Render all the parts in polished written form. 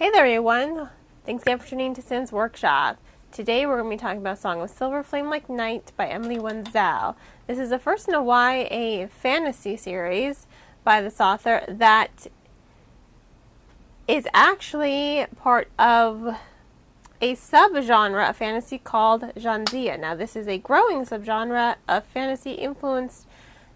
Hey there, everyone. Thanks again for tuning to Sin's Workshop. Today we're going to be talking about Song of Silver Flame Like Night by Emily Wenzel. This is the first in a YA fantasy series by this author that is actually part of a subgenre of fantasy called Zhanzia. Now, this is a growing subgenre of fantasy influenced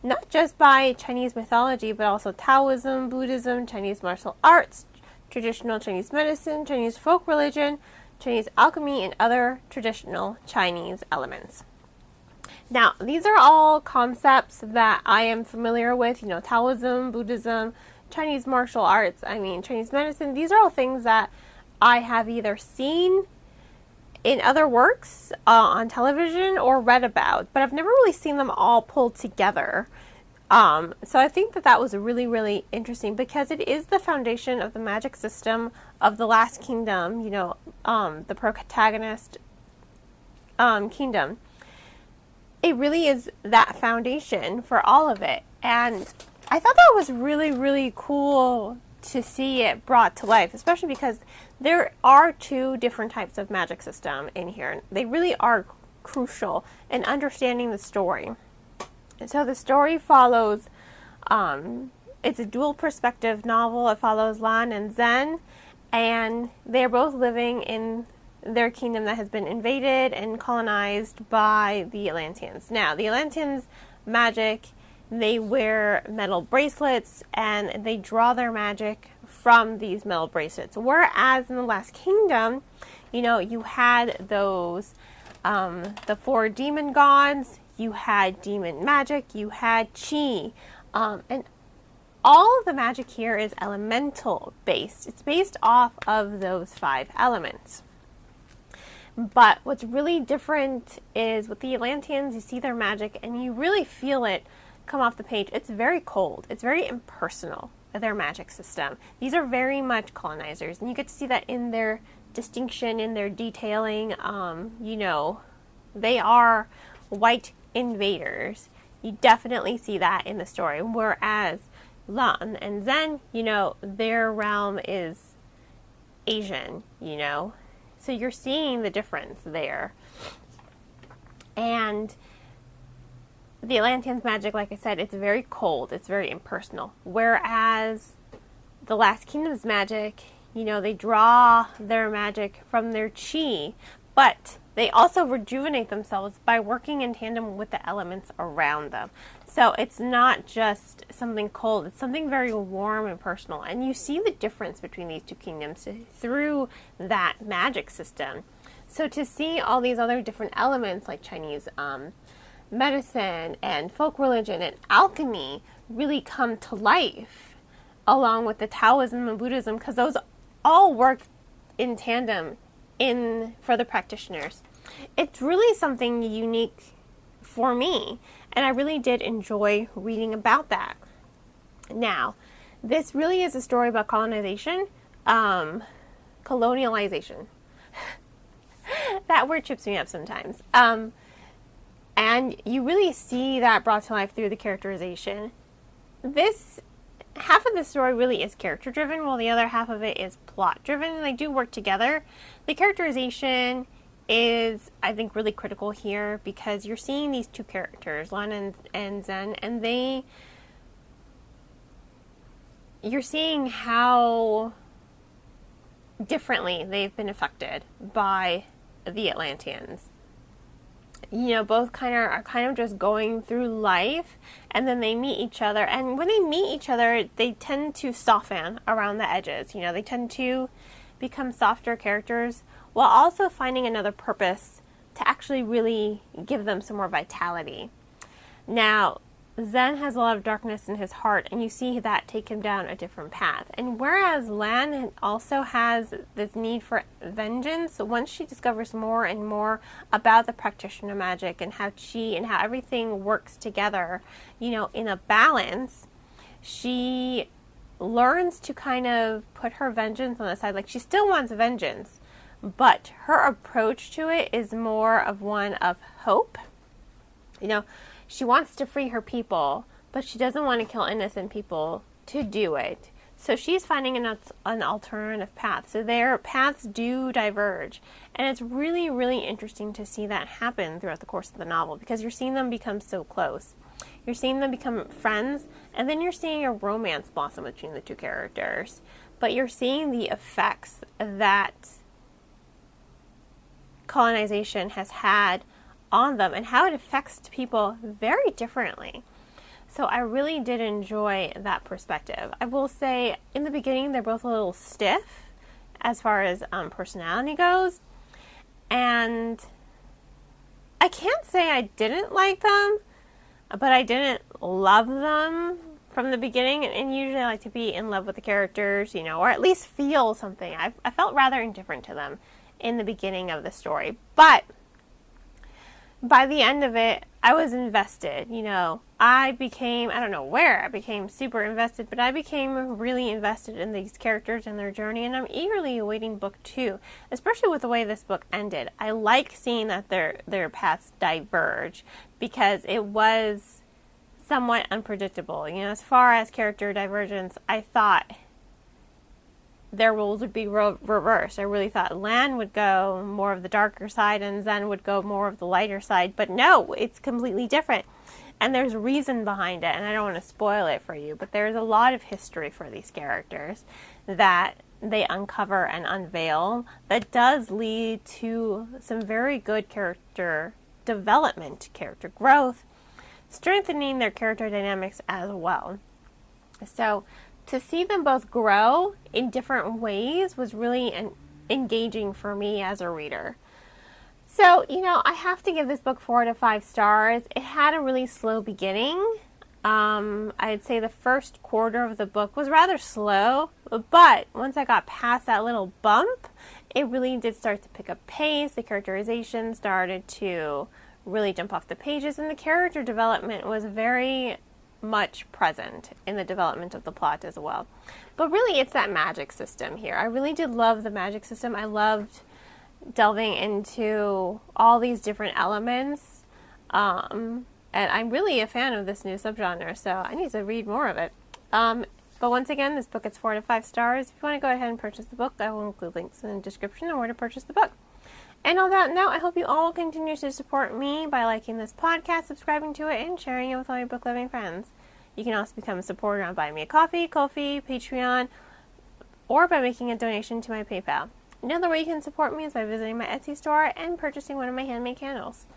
not just by Chinese mythology, but also Taoism, Buddhism, Chinese martial arts, traditional Chinese medicine, Chinese folk religion, Chinese alchemy, and other traditional Chinese elements. Now, these are all concepts that I am familiar with, Taoism, Buddhism, Chinese martial arts, Chinese medicine. These are all things that I have either seen in other works on television or read about, but I've never really seen them all pulled together. So I think that was really, really interesting because it is the foundation of the magic system of the Last Kingdom, the protagonist kingdom. It really is that foundation for all of it. And I thought that was really, really cool to see it brought to life, especially because there are two different types of magic system in here. They really are crucial in understanding the story. And so the story follows, it's a dual perspective novel. It follows Lan and Zen, and they're both living in their kingdom that has been invaded and colonized by the Atlanteans. Now, the Atlanteans' magic, they wear metal bracelets, and they draw their magic from these metal bracelets. Whereas in the Last Kingdom, you had those, the four demon gods, you had demon magic, you had chi, and all of the magic here is elemental based. It's based off of those 5 elements. But what's really different is with the Atlanteans, you see their magic and you really feel it come off the page. It's very cold. It's very impersonal, their magic system. These are very much colonizers, and you get to see that in their distinction, in their detailing. They are white invaders. You definitely see that in the story. Whereas Lan and Zen, their realm is Asian, So you're seeing the difference there. And the Atlanteans' magic, like I said, it's very cold. It's very impersonal. Whereas the Last Kingdom's magic, they draw their magic from their chi, but they also rejuvenate themselves by working in tandem with the elements around them. So it's not just something cold, it's something very warm and personal. And you see the difference between these two kingdoms through that magic system. So to see all these other different elements like Chinese medicine and folk religion and alchemy really come to life along with the Taoism and Buddhism, because those all work in tandem for the practitioners. It's really something unique for me, and I really did enjoy reading about that. Now, this really is a story about colonization, colonialization. That word trips me up sometimes. And you really see that brought to life through the characterization. Half of the story really is character driven, while the other half of it is plot driven. They do work together. The characterization is, I think, really critical here because you're seeing these two characters, Lan and Zen, and you're seeing how differently they've been affected by the Atlanteans. Both are kind of just going through life, and then they meet each other. And when they meet each other, they tend to soften around the edges. They tend to become softer characters while also finding another purpose to actually really give them some more vitality. Now, Zen has a lot of darkness in his heart, and you see that take him down a different path. And whereas Lan also has this need for vengeance, once she discovers more and more about the practitioner magic and how chi and how everything works together, in a balance, she learns to kind of put her vengeance on the side. Like, she still wants vengeance, but her approach to it is more of one of hope. She wants to free her people, but she doesn't want to kill innocent people to do it. So she's finding an alternative path. So their paths do diverge. And it's really, really interesting to see that happen throughout the course of the novel because you're seeing them become so close. You're seeing them become friends, and then you're seeing a romance blossom between the two characters. But you're seeing the effects that colonization has had on them and how it affects people very differently. So I really did enjoy that perspective. I will say, in the beginning, they're both a little stiff as far as personality goes. And I can't say I didn't like them, but I didn't love them from the beginning. And usually I like to be in love with the characters, or at least feel something. I felt rather indifferent to them in the beginning of the story. But by the end of it, I was invested. I don't know where I became super invested, but I became really invested in these characters and their journey, and I'm eagerly awaiting book 2, especially with the way this book ended. I like seeing that their paths diverge because it was somewhat unpredictable. As far as character divergence, I thought their roles would be reversed. I really thought Lan would go more of the darker side and Zen would go more of the lighter side. But no, it's completely different. And there's reason behind it, and I don't want to spoil it for you, but there's a lot of history for these characters that they uncover and unveil that does lead to some very good character development, character growth, strengthening their character dynamics as well. So to see them both grow in different ways was really engaging for me as a reader. So, I have to give this book 4 out of 5 stars. It had a really slow beginning. I'd say the first quarter of the book was rather slow, but once I got past that little bump, it really did start to pick up pace. The characterization started to really jump off the pages, and the character development was very much present in the development of the plot as well. But really, it's that magic system here. I really did love the magic system. I loved delving into all these different elements. And I'm really a fan of this new subgenre, so I need to read more of it. But once again, this book gets 4 out of 5 stars. If you want to go ahead and purchase the book, I will include links in the description on where to purchase the book. And on that note, I hope you all continue to support me by liking this podcast, subscribing to it, and sharing it with all your book-loving friends. You can also become a supporter on Buy Me a Coffee, Ko-fi, Patreon, or by making a donation to my PayPal. Another way you can support me is by visiting my Etsy store and purchasing one of my handmade candles.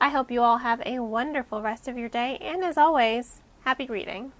I hope you all have a wonderful rest of your day, and as always, happy reading.